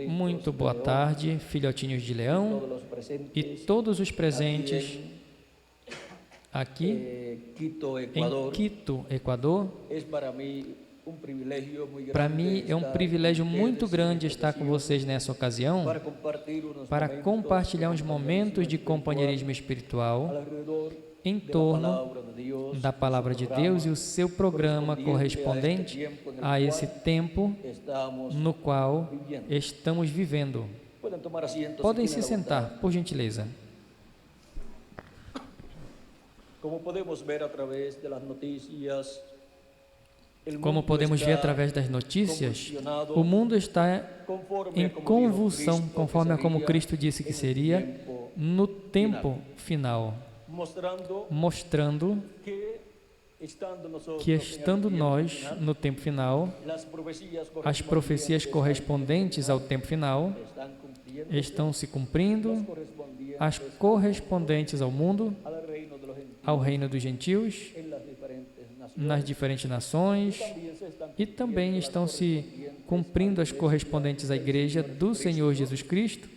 Muito boa tarde, filhotinhos de leão e todos os presentes aqui em Quito, Equador. Para mim é um privilégio muito grande estar com vocês nessa ocasião para compartilhar uns momentos de companheirismo espiritual em torno da Palavra de Deus e o seu programa correspondente a esse tempo no qual estamos vivendo. Podem se sentar, por gentileza. Como podemos ver através das notícias, o mundo está em convulsão, conforme a como Cristo disse que seria no tempo final, mostrando que, estando nós no tempo final, as profecias correspondentes ao tempo final estão se cumprindo, as correspondentes ao mundo, ao reino dos gentios, nas diferentes nações, e também estão se cumprindo as correspondentes à Igreja do Senhor Jesus Cristo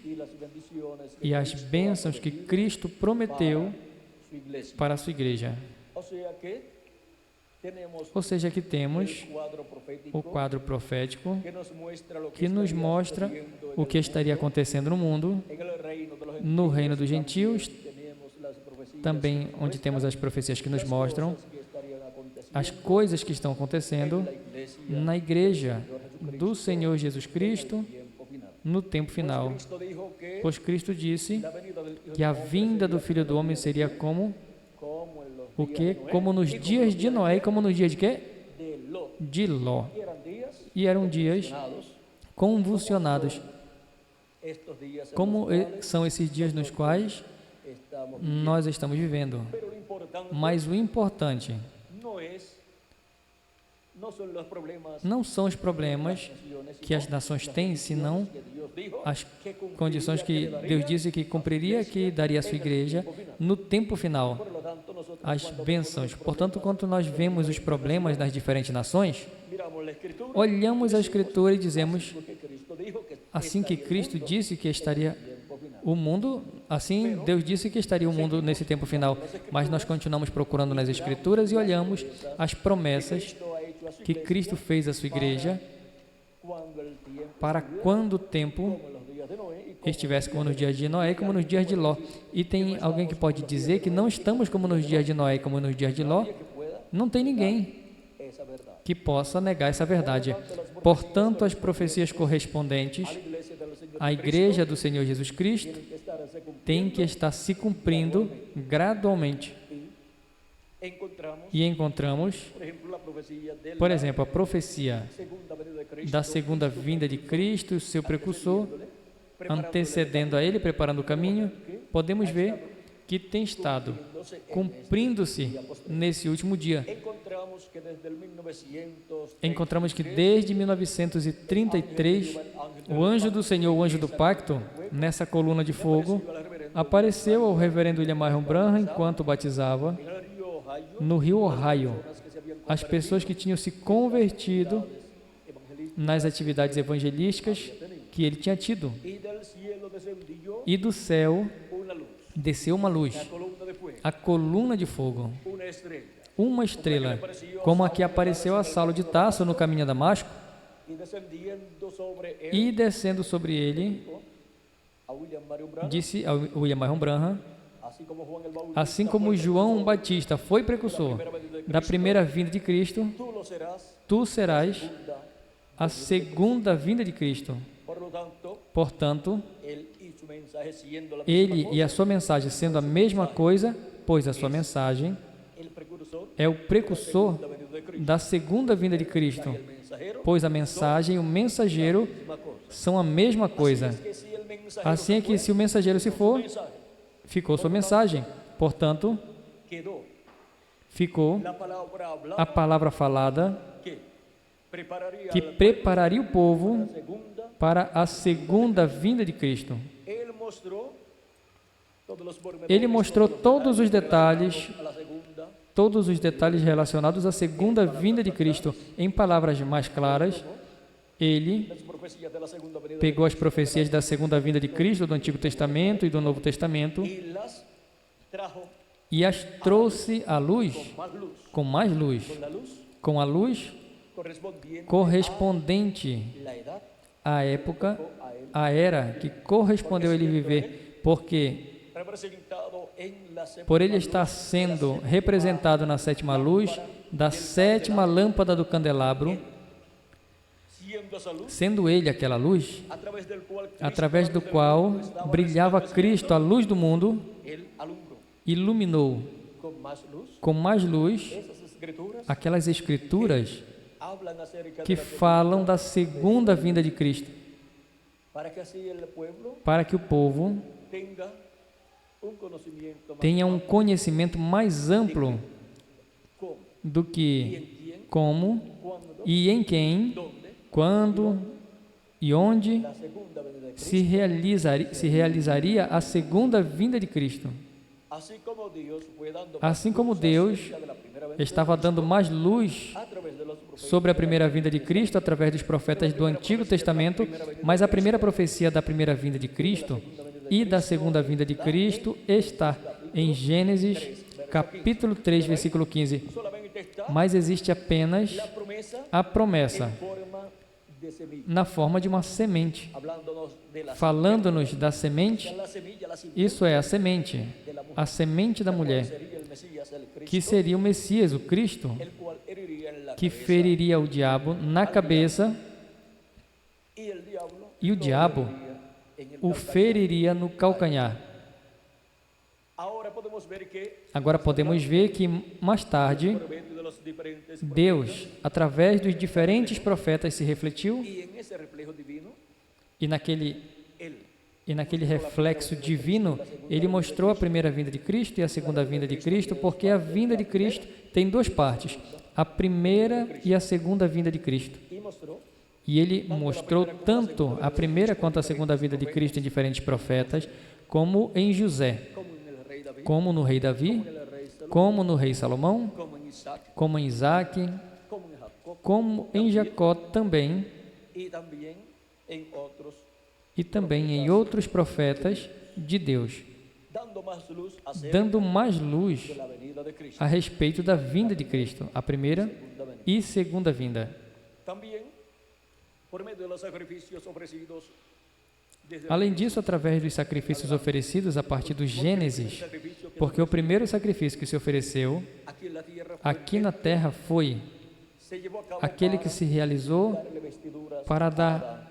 e as bênçãos que Cristo prometeu para a sua Igreja. Ou seja, que temos o quadro profético que nos mostra o que estaria acontecendo no mundo, no reino dos gentios, também onde temos as profecias que nos mostram as coisas que estão acontecendo na Igreja do Senhor Jesus Cristo no tempo final. Pois Cristo disse que a vinda do Filho do Homem seria como o quê? Como nos dias de Noé e como nos dias de quê? De Ló. E eram dias convulsionados. Como são esses dias nos quais nós estamos vivendo? Mas o importante não são os problemas que as nações têm, senão as condições que Deus disse que cumpriria, que daria à sua Igreja no tempo final, as bênçãos. Portanto, quando nós vemos os problemas nas diferentes nações, olhamos a Escritura e dizemos, assim que Cristo disse que estaria o mundo, assim Deus disse que estaria o mundo nesse tempo final, mas nós continuamos procurando nas Escrituras e olhamos as promessas que Cristo fez à sua Igreja para quando o tempo estivesse como nos dias de Noé, como nos dias de Ló. E tem alguém que pode dizer que não estamos como nos dias de Noé, como nos dias de Ló? Não tem ninguém que possa negar essa verdade. Portanto, as profecias correspondentes à Igreja do Senhor Jesus Cristo têm que estar se cumprindo gradualmente. E encontramos, por exemplo, a profecia da segunda vinda de Cristo, o seu precursor, antecedendo a ele, preparando o caminho. Podemos ver que tem estado cumprindo-se nesse último dia. Encontramos que desde 1933, o anjo do Senhor, o anjo do pacto, nessa coluna de fogo, apareceu ao reverendo William Marion Branham enquanto batizava no rio Ohio as pessoas que tinham se convertido nas atividades evangelísticas que ele tinha tido. E do céu desceu uma luz, a coluna de fogo, uma estrela, como a que apareceu a Saulo de Tarso no caminho a Damasco, e descendo sobre ele, disse a William Marion Branham, assim como João Batista foi precursor da primeira vinda de Cristo, tu serás a segunda vinda de Cristo. Portanto, ele e a sua mensagem sendo a mesma coisa, pois a sua mensagem é o precursor da segunda vinda de Cristo, pois a mensagem e o mensageiro são a mesma coisa. Assim é que se o mensageiro se for, ficou sua mensagem. Portanto, ficou a palavra falada que prepararia o povo para a segunda vinda de Cristo. Ele mostrou todos os detalhes relacionados à segunda vinda de Cristo. Em palavras mais claras, ele pegou as profecias da segunda vinda de Cristo, do Antigo Testamento e do Novo Testamento, e as trouxe à luz, com mais luz, com a luz correspondente à época, à era que correspondeu a ele viver, porque por ele estar sendo representado na sétima luz, da sétima lâmpada do candelabro, sendo ele aquela luz, através do qual brilhava Cristo, a luz do mundo, iluminou com mais luz aquelas escrituras que falam da segunda vinda de Cristo, para que o povo tenha um conhecimento mais amplo do que como e em quem, quando e onde se realizaria a segunda vinda de Cristo. Assim como Deus estava dando mais luz sobre a primeira vinda de Cristo através dos profetas do Antigo Testamento, mas a primeira profecia da primeira vinda de Cristo e da segunda vinda de Cristo está em Gênesis capítulo 3, versículo 15. Mas existe apenas a promessa na forma de uma semente. Falando-nos da semente, isso é a semente da mulher, que seria o Messias, o Cristo, que feriria o diabo na cabeça, e o diabo o feriria no calcanhar. Agora podemos ver que mais tarde Deus, através dos diferentes profetas, se refletiu, e naquele reflexo divino ele mostrou a primeira vinda de Cristo e a segunda vinda de Cristo, porque a vinda de Cristo tem duas partes, a primeira e a segunda vinda de Cristo. E ele mostrou tanto a primeira quanto a segunda vinda de Cristo em diferentes profetas, como em José, como no rei Davi, como no rei Salomão, como em Isaac, como em Jacó também, e também em outros profetas de Deus, dando mais luz a respeito da vinda de Cristo, a primeira e segunda vinda. Além disso, através dos sacrifícios oferecidos a partir do Gênesis, porque o primeiro sacrifício que se ofereceu aqui na terra foi aquele que se realizou para dar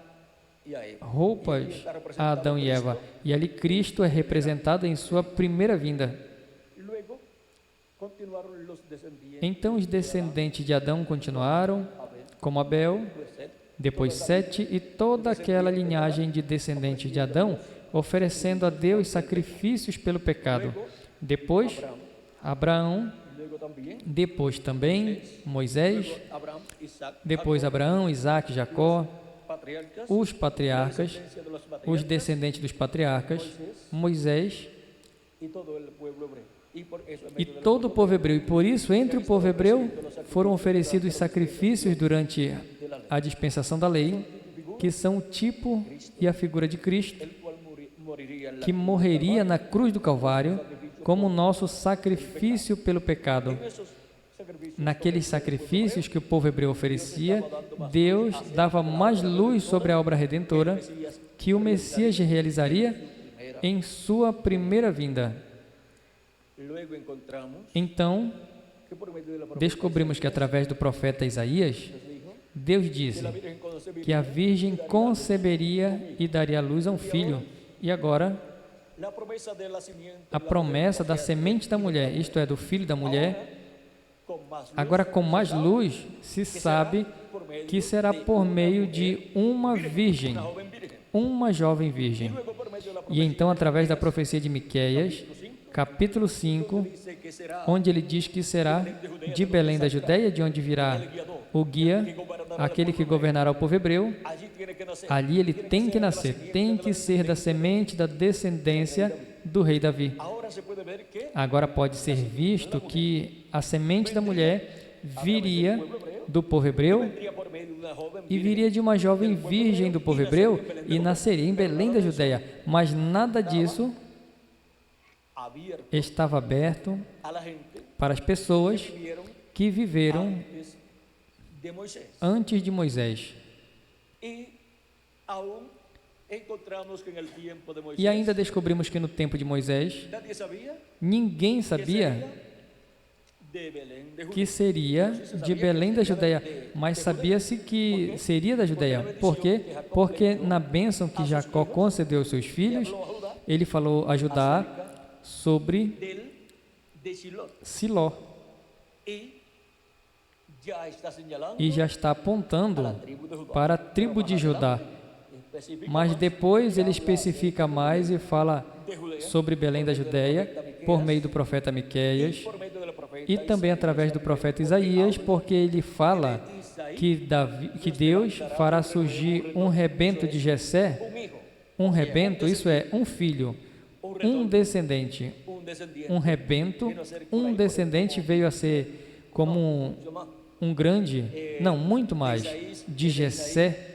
roupas a Adão e Eva, e ali Cristo é representado em sua primeira vinda. Então os descendentes de Adão continuaram, como Abel, depois Sete e toda aquela linhagem de descendentes de Adão, oferecendo a Deus sacrifícios pelo pecado. Depois Abraão, depois também Moisés, depois Abraão, Isaac, Jacó, os patriarcas, os descendentes dos patriarcas, Moisés e todo o povo hebreu. E por isso, entre o povo hebreu, foram oferecidos sacrifícios durante a dispensação da lei, que são o tipo e a figura de Cristo, que morreria na cruz do Calvário como nosso sacrifício pelo pecado. Naqueles sacrifícios que o povo hebreu oferecia, Deus dava mais luz sobre a obra redentora que o Messias realizaria em sua primeira vinda. Então, descobrimos que através do profeta Isaías, Deus disse que a virgem conceberia e daria à luz a um filho. E agora, a promessa da semente da mulher, isto é, do filho da mulher, agora com mais luz, se sabe que será por meio de uma virgem, uma jovem virgem. E então, através da profecia de Miqueias, capítulo 5, onde ele diz que será de Belém da Judeia, de onde virá o guia, aquele que governará o povo hebreu, ali ele tem que nascer, tem que ser da semente, da descendência do rei Davi. Agora pode ser visto que a semente da mulher viria do povo hebreu e viria de uma jovem virgem do povo hebreu e nasceria em Belém da Judeia. Mas nada disso estava aberto para as pessoas que viveram antes de Moisés. E ainda descobrimos que no tempo de Moisés, ninguém sabia que seria de Belém da Judeia, mas sabia-se que seria da Judeia. Por quê? Porque na bênção que Jacó concedeu aos seus filhos, ele falou a Judá sobre Siló. E já está apontando para a tribo de Judá. Mas depois ele especifica mais e fala sobre Belém da Judeia por meio do profeta Miqueias e também através do profeta Isaías, porque ele fala que Deus fará surgir um rebento de Jessé, um rebento, isso é, um filho, um descendente, um rebento, um descendente veio a ser como um grande, não, muito mais, de Jessé.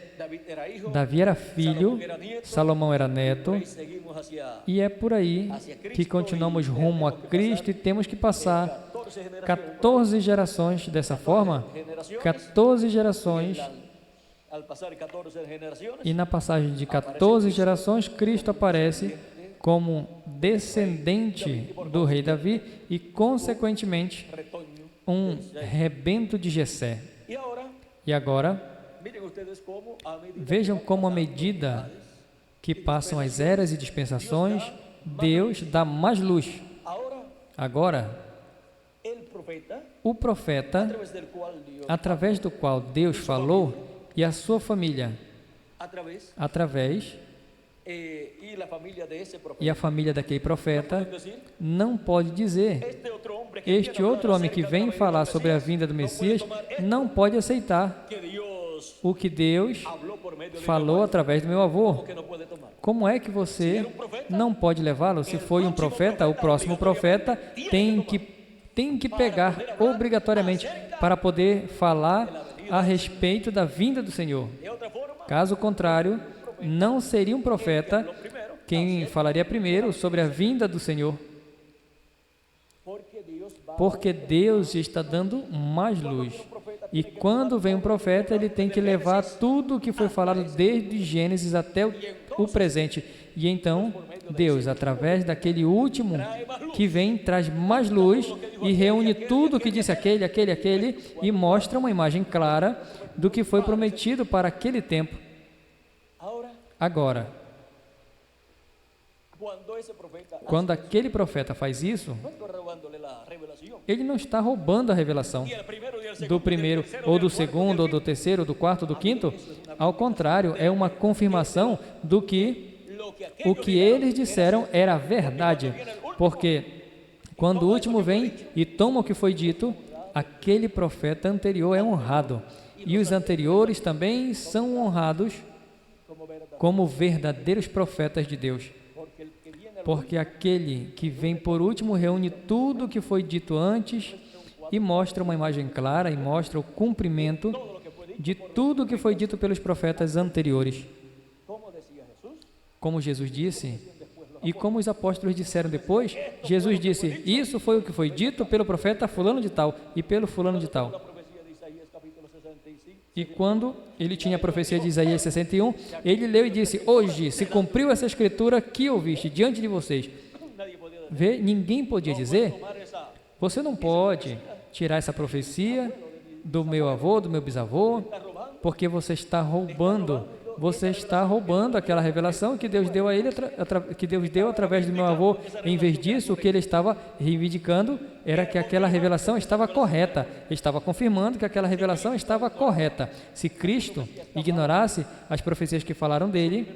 Davi era filho, Salomão era neto, e é por aí que continuamos rumo a Cristo e temos que passar 14 gerações dessa forma, 14 gerações, e na passagem de 14 gerações, Cristo aparece como descendente do rei Davi e, consequentemente, um rebento de Jessé. E agora, vejam como, à medida que passam as eras e dispensações, Deus dá mais luz. Agora, o profeta, através do qual Deus falou, e a sua família, através, e a família daquele profeta, não pode dizer, este outro homem que vem falar sobre a vinda do Messias, não pode aceitar o que Deus falou através do meu avô. Como é que você não pode levá-lo? Se foi um profeta, o próximo profeta tem que pegar obrigatoriamente para poder falar a respeito da vinda do Senhor. Caso contrário, não seria um profeta quem falaria primeiro sobre a vinda do Senhor. Porque Deus está dando mais luz. E quando vem um profeta, ele tem que levar tudo o que foi falado desde Gênesis até o presente. E então, Deus, através daquele último que vem, traz mais luz e reúne tudo o que disse aquele, e mostra uma imagem clara do que foi prometido para aquele tempo. Agora, quando aquele profeta faz isso, ele não está roubando a revelação do primeiro, ou do segundo, ou do terceiro, ou do quarto, ou do quinto. Ao contrário, é uma confirmação do que o que eles disseram era verdade. Porque quando o último vem e toma o que foi dito, aquele profeta anterior é honrado. E os anteriores também são honrados como verdadeiros profetas de Deus. Porque aquele que vem por último reúne tudo o que foi dito antes e mostra uma imagem clara e mostra o cumprimento de tudo o que foi dito pelos profetas anteriores. Como Jesus disse, e como os apóstolos disseram depois, Jesus disse, isso foi o que foi dito pelo profeta fulano de tal e pelo fulano de tal. E quando ele tinha a profecia de Isaías 61, ele leu e disse, hoje se cumpriu essa escritura que ouviste diante de vocês. Vê, ninguém podia dizer, você não pode tirar essa profecia do meu avô, do meu bisavô, porque você está roubando aquela revelação que Deus deu a ele, que Deus deu através do meu avô. Em vez disso, o que ele estava reivindicando era que aquela revelação estava correta, estava confirmando que aquela revelação estava correta. Se Cristo ignorasse as profecias que falaram dele,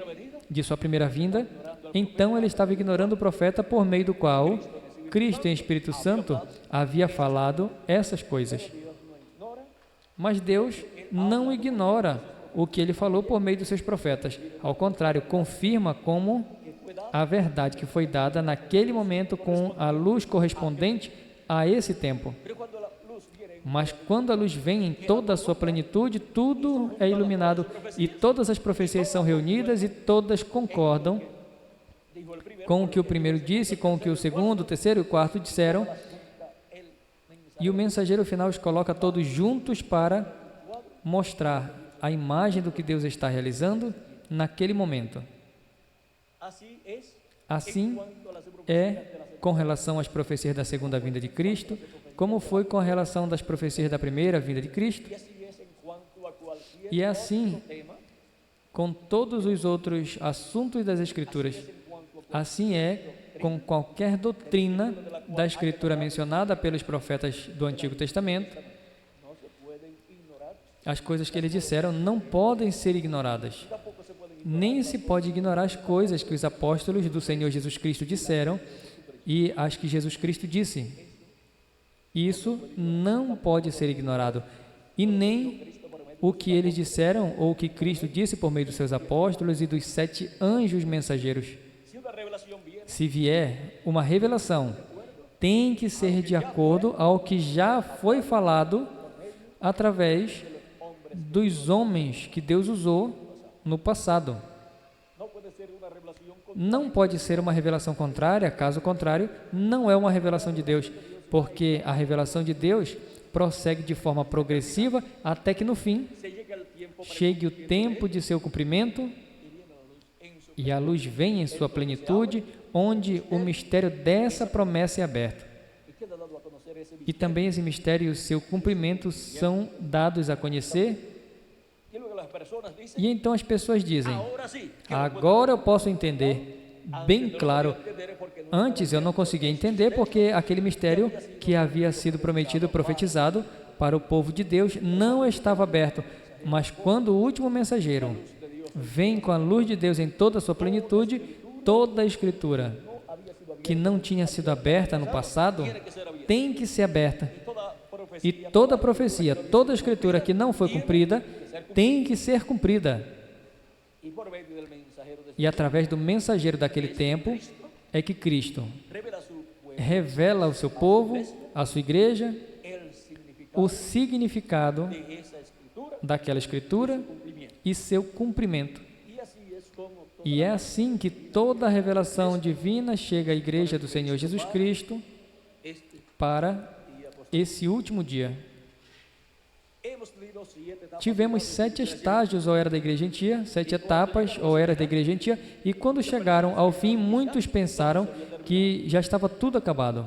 de sua primeira vinda, então ele estava ignorando o profeta por meio do qual Cristo em Espírito Santo havia falado essas coisas. Mas Deus não ignora o que ele falou por meio dos seus profetas. Ao contrário, confirma como a verdade que foi dada naquele momento com a luz correspondente a esse tempo. Mas quando a luz vem em toda a sua plenitude, tudo é iluminado e todas as profecias são reunidas e todas concordam com o que o primeiro disse, com o que o segundo, o terceiro e o quarto disseram. E o mensageiro final os coloca todos juntos para mostrar a imagem do que Deus está realizando naquele momento. Assim é com relação às profecias da segunda vinda de Cristo, como foi com a relação das profecias da primeira vinda de Cristo. E é assim com todos os outros assuntos das Escrituras. Assim é com qualquer doutrina da Escritura mencionada pelos profetas do Antigo Testamento. As coisas que eles disseram não podem ser ignoradas. Nem se pode ignorar as coisas que os apóstolos do Senhor Jesus Cristo disseram e as que Jesus Cristo disse. Isso não pode ser ignorado. E nem o que eles disseram ou o que Cristo disse por meio dos seus apóstolos e dos 7 anjos mensageiros. Se vier uma revelação, tem que ser de acordo ao que já foi falado através dos homens que Deus usou no passado. Não pode ser uma revelação contrária, caso contrário, não é uma revelação de Deus, porque a revelação de Deus prossegue de forma progressiva até que no fim chegue o tempo de seu cumprimento e a luz vem em sua plenitude, onde o mistério dessa promessa é aberto. E também esse mistério e o seu cumprimento são dados a conhecer. E então as pessoas dizem, agora eu posso entender, bem claro. Antes eu não conseguia entender porque aquele mistério que havia sido prometido, profetizado para o povo de Deus não estava aberto. Mas quando o último mensageiro vem com a luz de Deus em toda a sua plenitude, toda a Escritura que não tinha sido aberta no passado tem que ser aberta. E toda profecia, toda Escritura que não foi cumprida tem que ser cumprida. E através do mensageiro daquele tempo é que Cristo revela ao seu povo, à sua igreja, o significado daquela Escritura e seu cumprimento. E é assim que toda a revelação divina chega à igreja do Senhor Jesus Cristo para esse último dia. Tivemos 7 estágios ou era da igreja gentia, 7 etapas ou era da igreja gentia, e quando chegaram ao fim, muitos pensaram que já estava tudo acabado,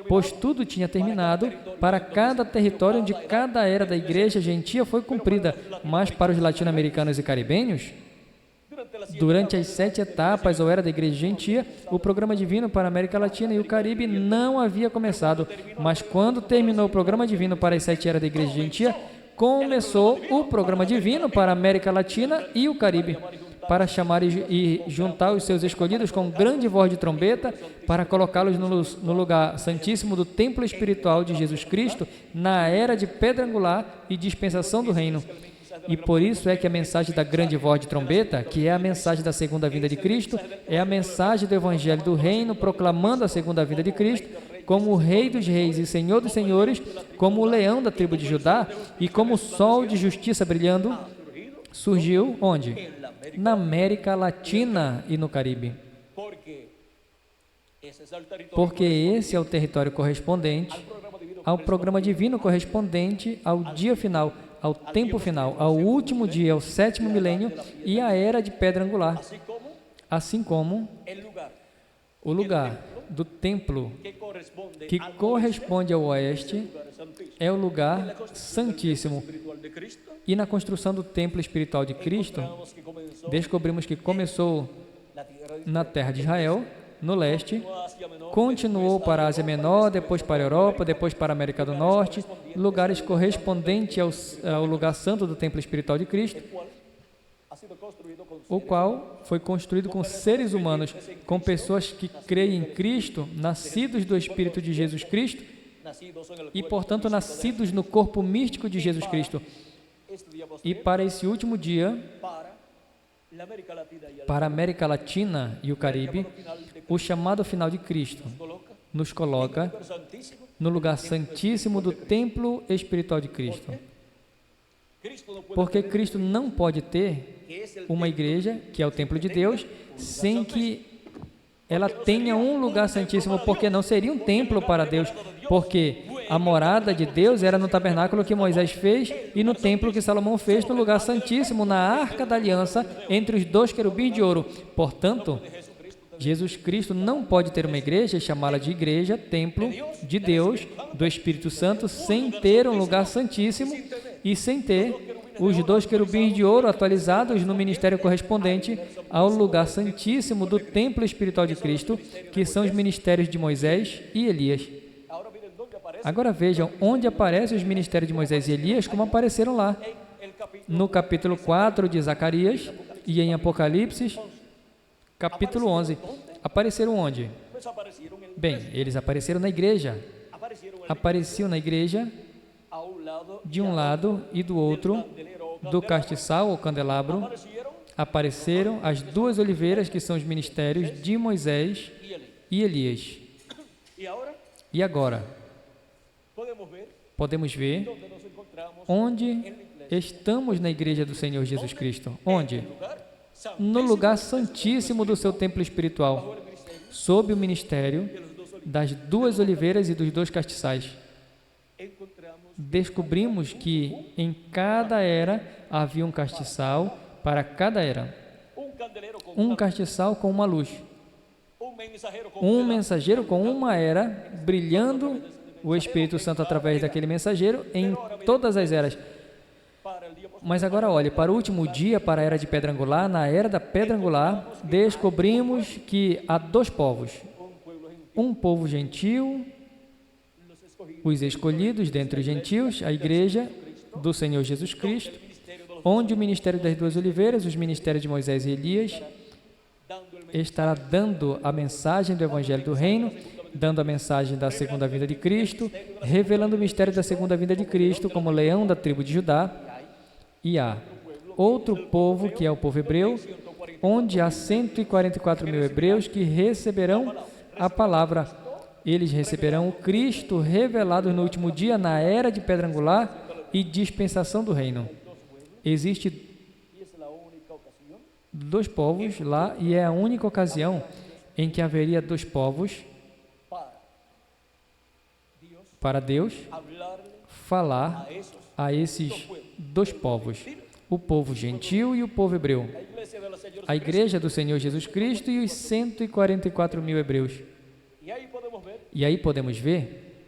pois tudo tinha terminado para cada território onde cada era da igreja gentia foi cumprida, mas para os latino-americanos e caribenhos, durante as 7 etapas ou era da igreja gentia, o programa divino para a América Latina e o Caribe não havia começado, mas quando terminou o programa divino para as 7 eras da igreja gentia, começou o programa divino para a América Latina e o Caribe, para chamar e juntar os seus escolhidos com grande voz de trombeta, para colocá-los no lugar santíssimo do templo espiritual de Jesus Cristo, na era de pedra angular e dispensação do reino. E por isso é que a mensagem da grande voz de trombeta, que é a mensagem da segunda vinda de Cristo, é a mensagem do Evangelho do Reino, proclamando a segunda vinda de Cristo, como o Rei dos Reis e Senhor dos Senhores, como o leão da tribo de Judá e como o sol de justiça brilhando, surgiu onde? Na América Latina e no Caribe. Porque esse é o território correspondente ao programa divino correspondente ao dia final, ao tempo final, ao último dia, ao 7º milênio e à era de pedra angular, assim como o lugar do templo que corresponde ao oeste é o lugar santíssimo. E na construção do templo espiritual de Cristo, descobrimos que começou na terra de Israel, no leste, continuou para a Ásia Menor, depois para a Europa, depois para a América do Norte, lugares correspondentes ao lugar santo do templo espiritual de Cristo, o qual foi construído com seres humanos, com pessoas que creem em Cristo, nascidos do Espírito de Jesus Cristo e, portanto, nascidos no corpo místico de Jesus Cristo. E para esse último dia, para a América Latina e o Caribe, o chamado final de Cristo nos coloca no lugar santíssimo do templo espiritual de Cristo. Porque Cristo não pode ter uma igreja, que é o templo de Deus, sem que ela tenha um lugar santíssimo, porque não seria um templo para Deus, porque a morada de Deus era no tabernáculo que Moisés fez e no templo que Salomão fez, no lugar santíssimo, na arca da aliança, entre os dois querubins de ouro. Portanto, Jesus Cristo não pode ter uma igreja e chamá-la de igreja, templo de Deus, do Espírito Santo, sem ter um lugar santíssimo e sem ter os dois querubins de ouro atualizados no ministério correspondente ao lugar santíssimo do templo espiritual de Cristo, que são os ministérios de Moisés e Elias. Agora vejam onde aparecem os ministérios de Moisés e Elias, como apareceram lá. No capítulo 4 de Zacarias e em Apocalipse, capítulo 11. Apareceram onde? Bem, eles apareceram na igreja. Apareciam na igreja de um lado e do outro do castiçal ou candelabro. Apareceram as duas oliveiras, que são os ministérios de Moisés e Elias. E agora, podemos ver onde estamos na igreja do Senhor Jesus Cristo. Onde? No lugar santíssimo do seu templo espiritual, sob o ministério das duas oliveiras e dos dois castiçais. Descobrimos que em cada era havia um castiçal para cada era. Um castiçal com uma luz. Um mensageiro com uma era, brilhando o Espírito Santo através daquele mensageiro em todas as eras. Mas agora olhe, para o último dia, para a era de pedra angular, na era da pedra angular, descobrimos que há dois povos. Um povo gentil, os escolhidos dentre os gentios, a igreja do Senhor Jesus Cristo, onde o ministério das duas oliveiras, os ministérios de Moisés e Elias, estará dando a mensagem do Evangelho do Reino, dando a mensagem da segunda vinda de Cristo, revelando o mistério da segunda vinda de Cristo como leão da tribo de Judá. E há outro povo, que é o povo hebreu, onde há 144 mil hebreus que receberão a palavra. Eles receberão o Cristo revelado no último dia, na era de pedra angular e dispensação do reino. Existe dois povos lá, e é a única ocasião em que haveria dois povos para Deus falar a esses dois povos, o povo gentil e o povo hebreu, a igreja do Senhor Jesus Cristo e os 144 mil hebreus. E aí podemos ver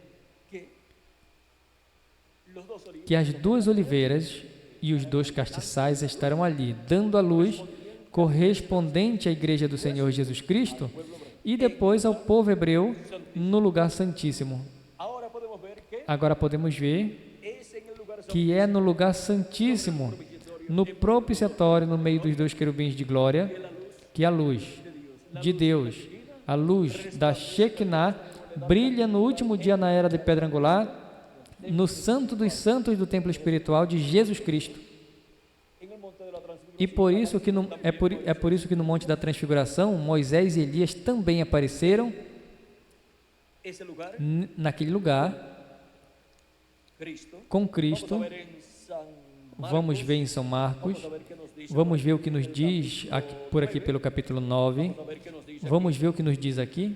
que as duas oliveiras e os dois castiçais estarão ali, dando a luz correspondente à igreja do Senhor Jesus Cristo e depois ao povo hebreu no lugar santíssimo. Agora podemos ver que é no lugar santíssimo, no propiciatório, no meio dos dois querubins de glória, que a luz de Deus, a luz da Shekinah, brilha no último dia na era de pedra angular, no santo dos santos do templo espiritual de Jesus Cristo. E por isso que por isso que no Monte da Transfiguração, Moisés e Elias também apareceram naquele lugar com Cristo. Vamos ver em São Marcos, vamos ver o que nos diz aqui, por aqui pelo capítulo 9, vamos ver o que nos diz aqui,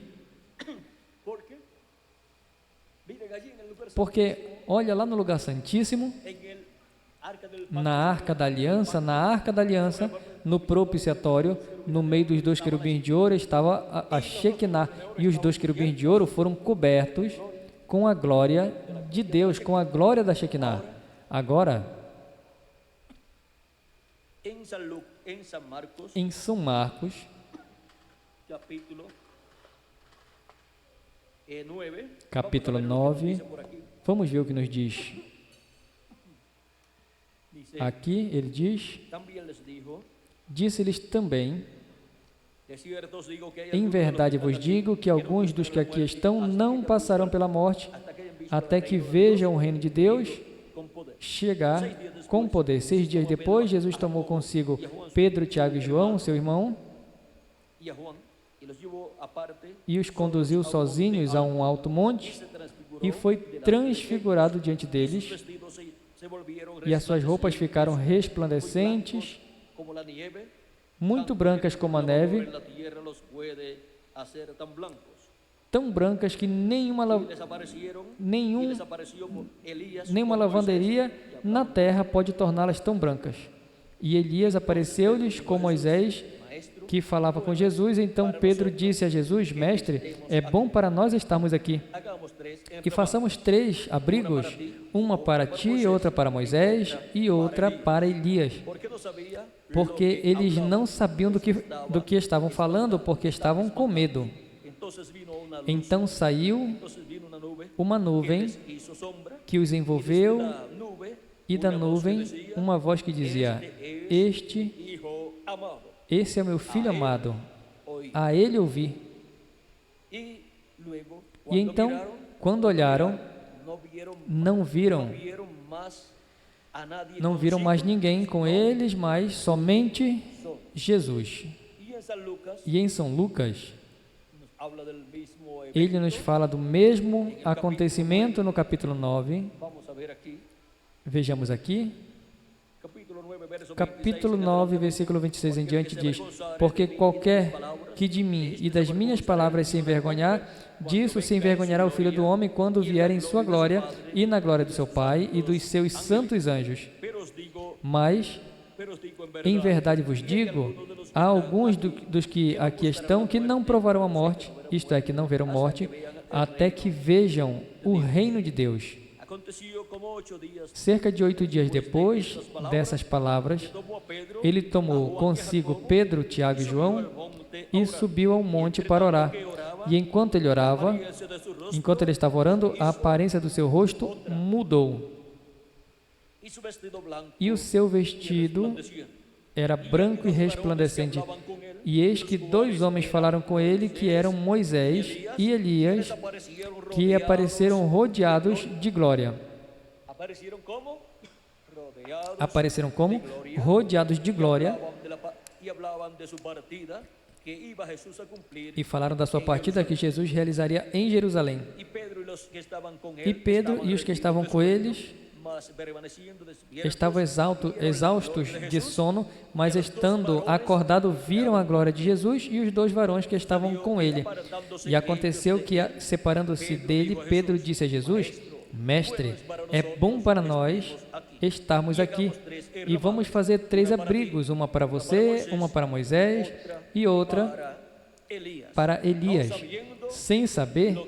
porque olha lá no lugar santíssimo, na arca da aliança, no propiciatório, no meio dos dois querubins de ouro estava a Shekinah, e os dois querubins de ouro foram cobertos com a glória de Deus, com a glória da Shekinah. Agora, em São Marcos, capítulo 9, vamos ver o que nos diz. Aqui ele diz: disse-lhes também, em verdade vos digo que alguns dos que aqui estão não passarão pela morte, até que vejam o reino de Deus chegar com poder. 6 dias depois, Jesus tomou consigo Pedro, Tiago e João, seu irmão, e os conduziu sozinhos a um alto monte e foi transfigurado diante deles, e as suas roupas ficaram resplandecentes, muito brancas como a neve, tão brancas que nenhuma lavanderia na terra pode torná-las tão brancas. E Elias apareceu-lhes com Moisés, que falava com Jesus. Então Pedro disse a Jesus: Mestre, é bom para nós estarmos aqui. E façamos 3 abrigos, uma para ti, outra para Moisés e outra para Elias. Porque eles não sabiam do que estavam falando, porque estavam com medo. Então saiu uma nuvem que os envolveu, e da nuvem uma voz que dizia: Esse é o meu filho amado, a ele ouvi. E então, quando olharam, não viram mais ninguém com eles, mas somente Jesus. E em São Lucas, ele nos fala do mesmo acontecimento no capítulo 9. Vejamos aqui. Capítulo 9, versículo 26 em diante diz: Porque qualquer que de mim e das minhas palavras se envergonhar, disso se envergonhará o Filho do Homem quando vier em sua glória e na glória do seu Pai e dos seus santos anjos. Mas, em verdade vos digo, há alguns dos que aqui estão que não provarão a morte, isto é, que não verão morte, até que vejam o reino de Deus. Cerca de 8 dias depois dessas palavras, ele tomou consigo Pedro, Tiago e João e subiu ao monte para orar. E enquanto ele estava orando, a aparência do seu rosto mudou. E o seu vestido era branco e resplandecente. E eis que 2 homens falaram com ele, que eram Moisés e Elias, que apareceram rodeados de glória. Apareceram como? Rodeados de glória. E falaram da sua partida que Jesus realizaria em Jerusalém. E Pedro e os que estavam com eles estavam exaustos de sono, mas estando acordado, viram a glória de Jesus e os 2 varões que estavam com ele. E aconteceu que, separando-se dele, Pedro disse a Jesus: Mestre, é bom para nós estarmos aqui, e vamos fazer 3 abrigos, uma para você, uma para Moisés e outra para Elias, sem saber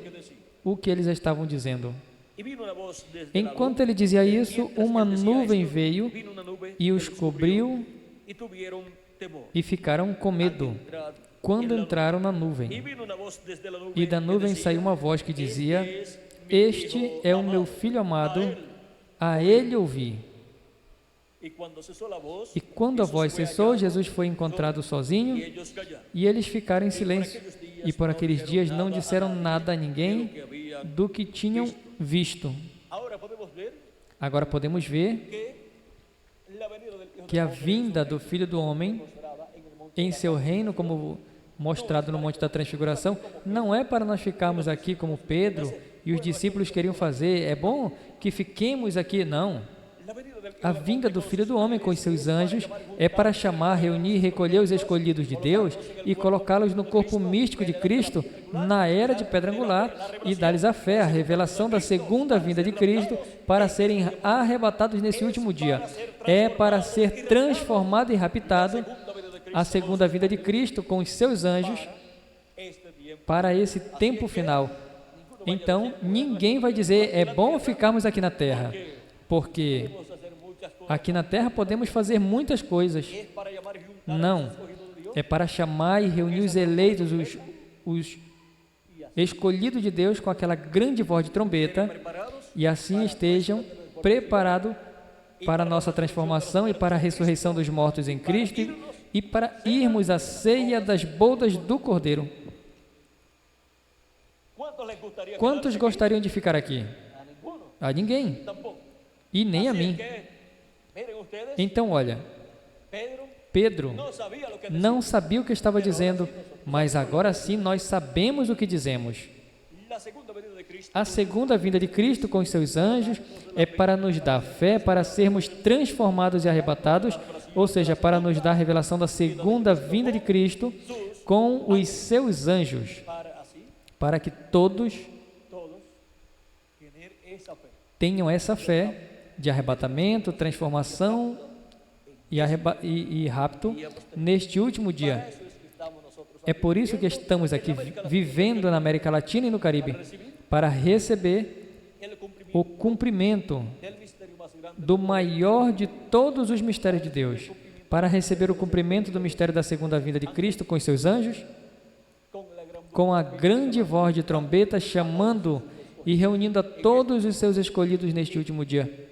o que eles estavam dizendo. Enquanto ele dizia isso, uma nuvem veio e os cobriu e ficaram com medo quando entraram na nuvem. E da nuvem saiu uma voz que dizia: Este é o meu filho amado, a ele ouvi. E quando a voz cessou, Jesus foi encontrado sozinho e eles ficaram em silêncio. E por aqueles dias não disseram nada a ninguém do que tinham visto. Agora podemos ver que a vinda do Filho do Homem em seu reino, como mostrado no Monte da Transfiguração, não é para nós ficarmos aqui como Pedro e os discípulos queriam fazer. É bom que fiquemos aqui, não. A vinda do Filho do Homem com os seus anjos é para chamar, reunir e recolher os escolhidos de Deus e colocá-los no corpo místico de Cristo na era de pedra angular e dar-lhes a fé, a revelação da segunda vinda de Cristo para serem arrebatados nesse último dia. É para ser transformado e raptado a segunda vinda de Cristo com os seus anjos para esse tempo final. Então, ninguém vai dizer: é bom ficarmos aqui na terra, porque aqui na terra podemos fazer muitas coisas. Não, é para chamar e reunir os eleitos, os escolhidos de Deus com aquela grande voz de trombeta, e assim estejam preparados para a nossa transformação e para a ressurreição dos mortos em Cristo e para irmos à ceia das bodas do Cordeiro. Quantos gostariam de ficar aqui? A ninguém. E nem a mim. Então, olha, Pedro não sabia o que estava dizendo, mas agora sim nós sabemos o que dizemos. A segunda vinda de Cristo com os seus anjos é para nos dar fé, para sermos transformados e arrebatados, ou seja, para nos dar a revelação da segunda vinda de Cristo com os seus anjos, para que todos tenham essa fé de arrebatamento, transformação e rapto neste último dia. É por isso que estamos aqui vivendo na América Latina e no Caribe, para receber o cumprimento do maior de todos os mistérios de Deus, para receber o cumprimento do mistério da segunda vinda de Cristo com os seus anjos, com a grande voz de trombeta chamando e reunindo a todos os seus escolhidos neste último dia.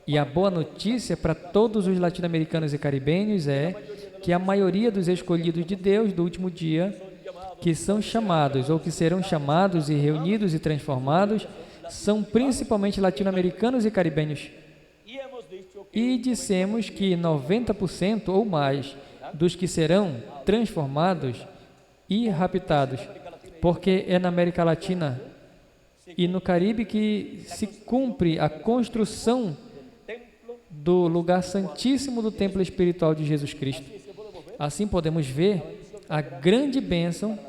E a boa notícia para todos os latino-americanos e caribenhos é que a maioria dos escolhidos de Deus do último dia, que são chamados ou que serão chamados e reunidos e transformados, são principalmente latino-americanos e caribenhos. E dissemos que 90% ou mais dos que serão transformados e raptados, porque é na América Latina e no Caribe que se cumpre a construção do lugar santíssimo do templo espiritual de Jesus Cristo. Assim podemos ver a grande bênção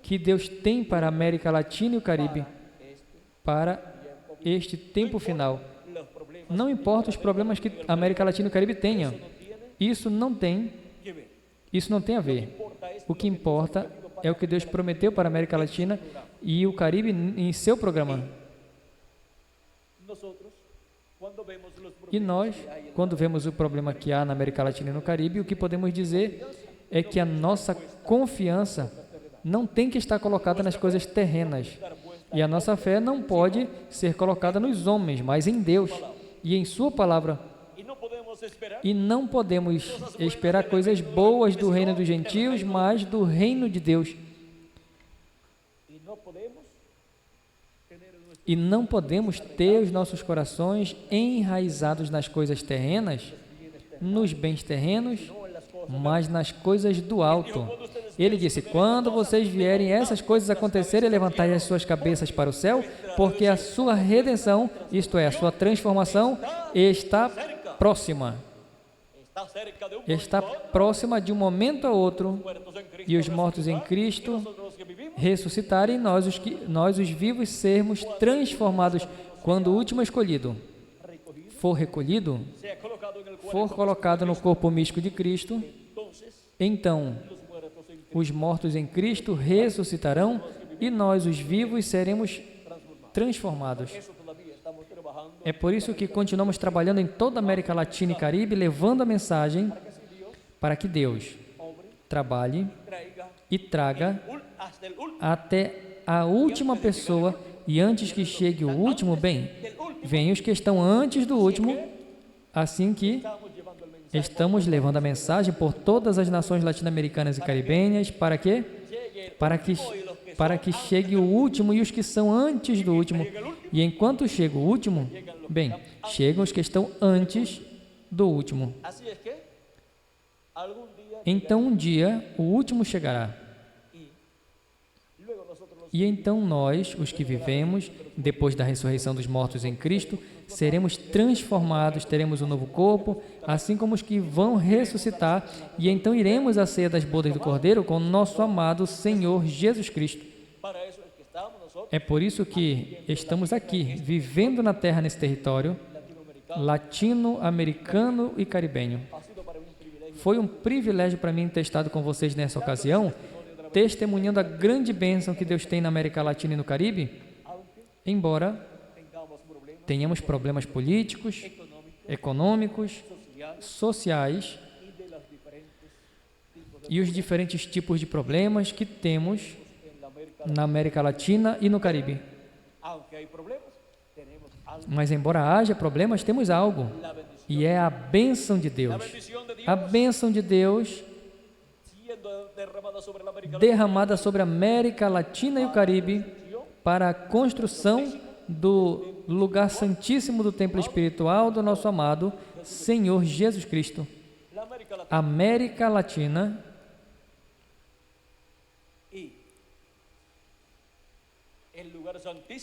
que Deus tem para a América Latina e o Caribe, para este tempo final. Não importa os problemas que a América Latina e o Caribe tenham, isso não tem a ver. O que importa é o que Deus prometeu para a América Latina e o Caribe em seu programa. E nós, quando vemos o problema que há na América Latina e no Caribe, o que podemos dizer é que a nossa confiança não tem que estar colocada nas coisas terrenas. E a nossa fé não pode ser colocada nos homens, mas em Deus e em Sua Palavra. E não podemos esperar coisas boas do reino dos gentios, mas do reino de Deus. E não podemos ter os nossos corações enraizados nas coisas terrenas, nos bens terrenos, mas nas coisas do alto. Ele disse, quando vocês vierem essas coisas acontecerem, levantai as suas cabeças para o céu, porque a sua redenção, isto é, a sua transformação, está próxima. Está próxima de um momento a outro, e os mortos em Cristo ressuscitarem, nós os vivos sermos transformados quando o último escolhido for recolhido, for colocado no corpo místico de Cristo, então os mortos em Cristo ressuscitarão e nós, os vivos, seremos transformados. É por isso que continuamos trabalhando em toda a América Latina e Caribe, levando a mensagem para que Deus trabalhe e traga até a última pessoa, e antes que chegue o último, vem os que estão antes do último, assim que estamos levando a mensagem por todas as nações latino-americanas e caribenhas, para quê? Para que chegue o último e os que são antes do último. E enquanto chega o último, chegam os que estão antes do último. Então um dia o último chegará. E então nós, os que vivemos, depois da ressurreição dos mortos em Cristo, seremos transformados, teremos um novo corpo, assim como os que vão ressuscitar, e então iremos à ceia das bodas do Cordeiro com nosso amado Senhor Jesus Cristo. É por isso que estamos aqui, vivendo na terra, nesse território latino-americano e caribenho. Foi um privilégio para mim ter estado com vocês nessa ocasião, testemunhando a grande bênção que Deus tem na América Latina e no Caribe, embora tenhamos problemas políticos, econômicos, sociais e os diferentes tipos de problemas que temos na América Latina e no Caribe. Mas embora haja problemas, temos algo, e é a bênção de Deus. A bênção de Deus derramada sobre a América Latina e o Caribe para a construção do lugar santíssimo do templo espiritual do nosso amado Senhor Jesus Cristo. América Latina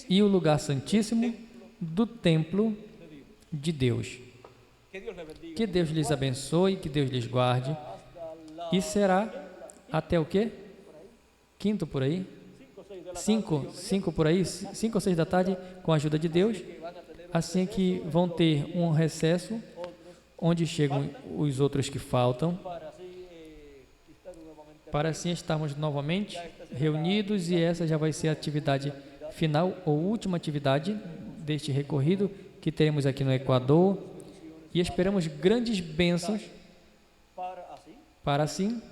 e o lugar santíssimo do templo de Deus. Que Deus lhes abençoe, que Deus lhes guarde. E será até o quê? Quinto por aí? 5 por aí? 5 ou 6 da tarde, com a ajuda de Deus. Assim que vão ter um recesso, onde chegam os outros que faltam, para assim estarmos novamente reunidos, e essa já vai ser a atividade final ou última atividade deste recorrido que teremos aqui no Equador, e esperamos grandes bênçãos para assim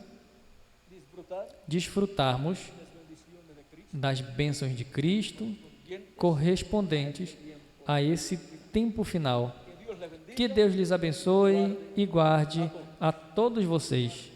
desfrutarmos das bênçãos de Cristo correspondentes a esse tempo final. Que Deus lhes abençoe e guarde a todos vocês.